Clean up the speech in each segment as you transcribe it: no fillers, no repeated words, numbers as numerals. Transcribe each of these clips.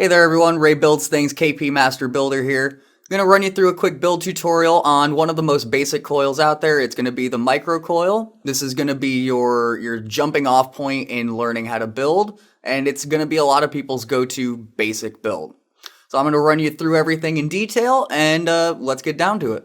Hey there everyone, RayBuildsThings KP Master Builder here. I'm going to run you through a quick build tutorial on one of the most basic coils out there. It's going to be the Micro Coil. This is going to be your jumping off point in learning how to build, and it's going to be a lot of people's go-to basic build. So I'm going to run you through everything in detail, and let's get down to it.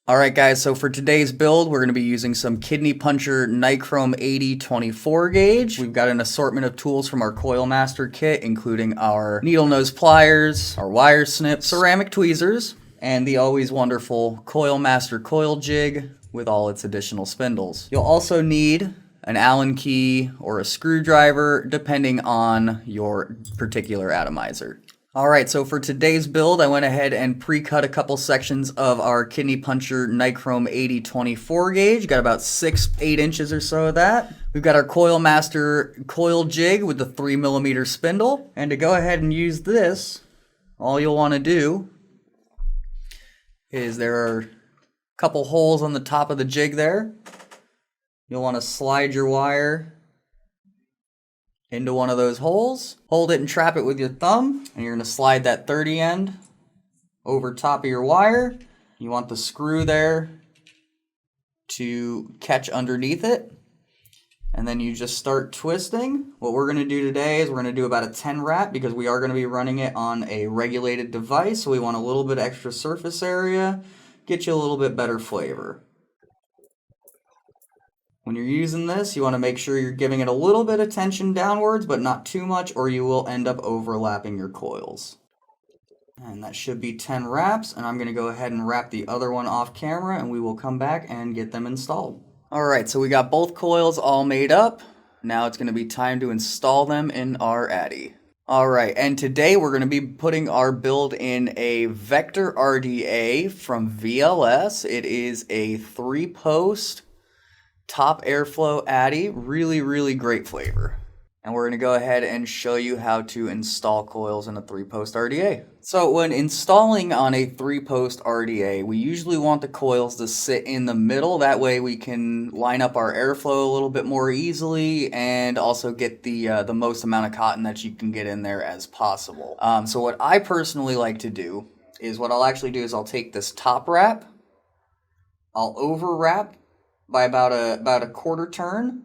Alright guys, so for today's build, we're going to be using some Kidney Puncher Nichrome 80 24 gauge. We've got an assortment of tools from our Coil Master kit, including our needle nose pliers, our wire snips, ceramic tweezers, and the always wonderful Coil Master coil jig with all its additional spindles. You'll also need an Allen key or a screwdriver, depending on your particular atomizer. Alright, so for today's build, I went ahead and pre-cut a couple sections of our Kidney Puncher Nichrome 80 24 gauge. Got about 8 inches or so of that. We've got our Coil Master coil jig with the 3mm spindle. And to go ahead and use this, all you'll want to do is there are a couple holes on the top of the jig there. You'll want to slide your wire into one of those holes, hold it and trap it with your thumb, and you're going to slide that 30 end over top of your wire. You want the screw there to catch underneath it, and then you just start twisting. What we're going to do today is we're going to do about a 10 wrap because we are going to be running it on a regulated device, so we want a little bit extra surface area, get you a little bit better flavor. When you're using this, you want to make sure you're giving it a little bit of tension downwards, but not too much, or you will end up overlapping your coils. And that should be 10 wraps, and I'm going to go ahead and wrap the other one off camera, and we will come back and get them installed. Alright, so we got both coils all made up. Now it's going to be time to install them in our Addy. Alright, and today we're going to be putting our build in a Vector RDA from VLS. It is a 3-post top airflow Addy, really great flavor. And we're going to go ahead and show you how to install coils in a 3-post RDA. So when installing on a 3-post RDA, we usually want the coils to sit in the middle. That way we can line up our airflow a little bit more easily and also get the most amount of cotton that you can get in there as possible. So what I personally like to do is what I'll actually do is I'll take this top wrap, I'll over wrap by about a quarter turn.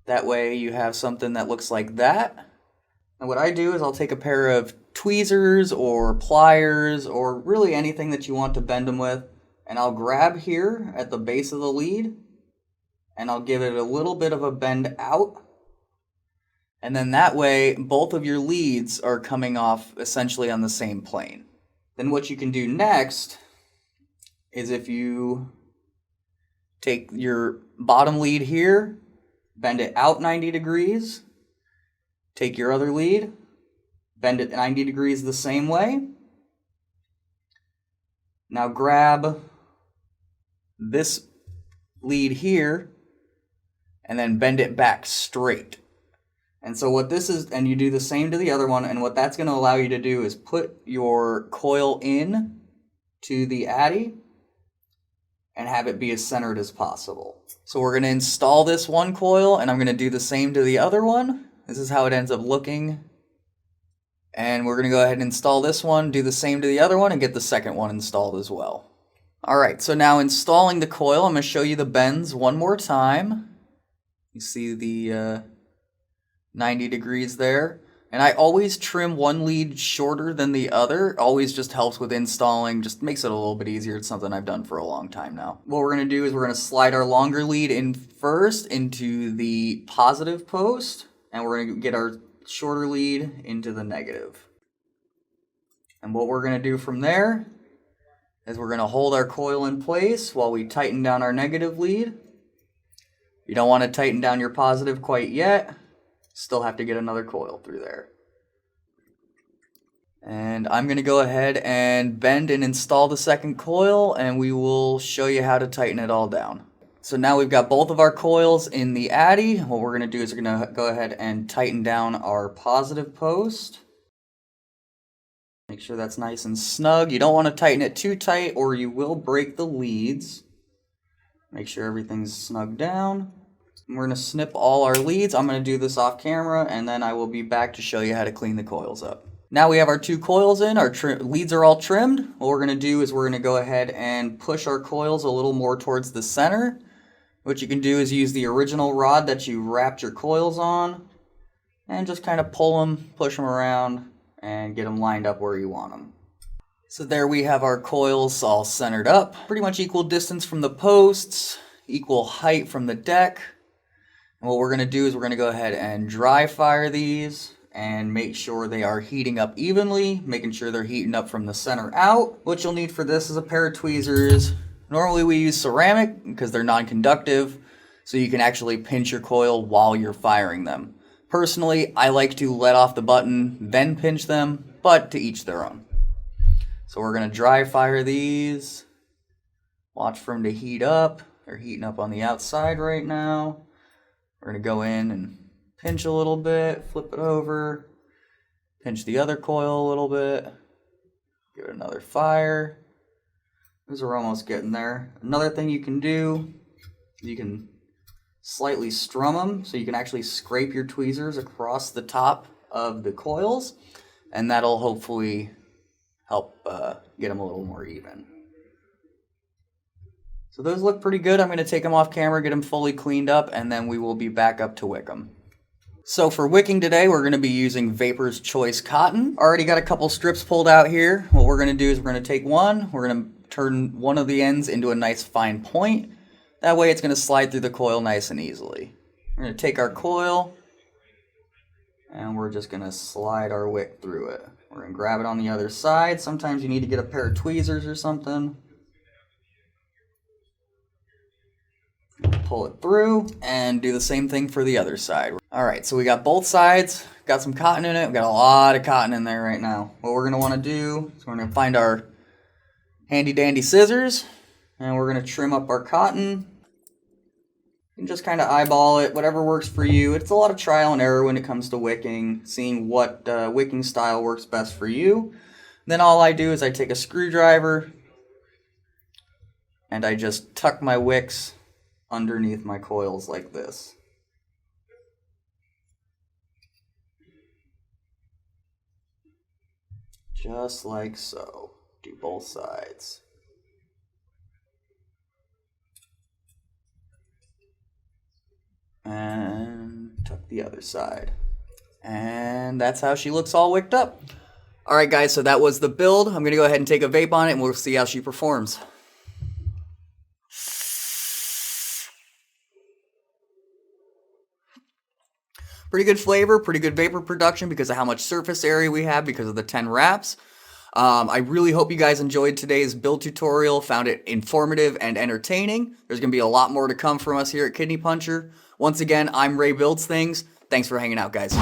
That way you have something that looks like that. And what I do is I'll take a pair of tweezers or pliers or really anything that you want to bend them with, and I'll grab here at the base of the lead and I'll give it a little bit of a bend out. And then that way both of your leads are coming off essentially on the same plane. Then what you can do next is if you take your bottom lead here, bend it out 90 degrees, take your other lead, bend it 90 degrees the same way. Now grab this lead here and then bend it back straight. And so what this is, and you do the same to the other one, and what that's going to allow you to do is put your coil in to the Addy and have it be as centered as possible. So we're going to install this one coil, and I'm going to do the same to the other one. This is how it ends up looking. And we're going to go ahead and install this one, do the same to the other one, and get the second one installed as well. Alright, so now installing the coil, I'm going to show you the bends one more time. You see the 90 degrees there. And I always trim one lead shorter than the other. Always just helps with installing, just makes it a little bit easier. It's something I've done for a long time now. What we're going to do is we're going to slide our longer lead in first into the positive post, and we're going to get our shorter lead into the negative. And what we're going to do from there is we're going to hold our coil in place while we tighten down our negative lead. You don't want to tighten down your positive quite yet. Still have to get another coil through there. And I'm going to go ahead and bend and install the second coil, and we will show you how to tighten it all down. So now we've got both of our coils in the Addy. What we're going to do is we're going to go ahead and tighten down our positive post. Make sure that's nice and snug. You don't want to tighten it too tight or you will break the leads. Make sure everything's snug down. We're going to snip all our leads. I'm going to do this off camera, and then I will be back to show you how to clean the coils up. Now we have our 2 coils in, our leads are all trimmed. What we're going to do is we're going to go ahead and push our coils a little more towards the center. What you can do is use the original rod that you wrapped your coils on, and just kind of pull them, push them around, and get them lined up where you want them. So there we have our coils all centered up. Pretty much equal distance from the posts, equal height from the deck. And what we're going to do is we're going to go ahead and dry fire these and make sure they are heating up evenly, making sure they're heating up from the center out. What you'll need for this is a pair of tweezers. Normally we use ceramic because they're non-conductive, so you can actually pinch your coil while you're firing them. Personally, I like to let off the button, then pinch them, but to each their own. So we're going to dry fire these. Watch for them to heat up. They're heating up on the outside right now. We're going to go in and pinch a little bit, flip it over, pinch the other coil a little bit, give it another fire. Those are almost getting there. Another thing you can do, you can slightly strum them, so you can actually scrape your tweezers across the top of the coils, and that'll hopefully help get them a little more even. So those look pretty good. I'm going to take them off camera, get them fully cleaned up, and then we will be back up to wick them. So for wicking today, we're going to be using Vapor's Choice cotton. Already got a couple strips pulled out here. What we're going to do is we're going to take one, we're going to turn one of the ends into a nice fine point. That way it's going to slide through the coil nice and easily. We're going to take our coil, and we're just going to slide our wick through it. We're going to grab it on the other side. Sometimes you need to get a pair of tweezers or something. Pull it through and do the same thing for the other side. Alright, so we got both sides, got some cotton in it, we got a lot of cotton in there right now. What we're going to want to do is we're going to find our handy dandy scissors, and we're going to trim up our cotton. You can just kind of eyeball it, whatever works for you. It's a lot of trial and error when it comes to wicking, seeing what wicking style works best for you. Then all I do is I take a screwdriver and I just tuck my wicks underneath my coils like this. Just like so. Do both sides. And tuck the other side. And that's how she looks all wicked up. Alright guys, so that was the build. I'm going to go ahead and take a vape on it and we'll see how she performs. Pretty good flavor, pretty good vapor production because of how much surface area we have because of the 10 wraps. I really hope you guys enjoyed today's build tutorial, found it informative and entertaining. There's going to be a lot more to come from us here at Kidney Puncher. Once again, I'm RayBuildsThings. Thanks for hanging out, guys.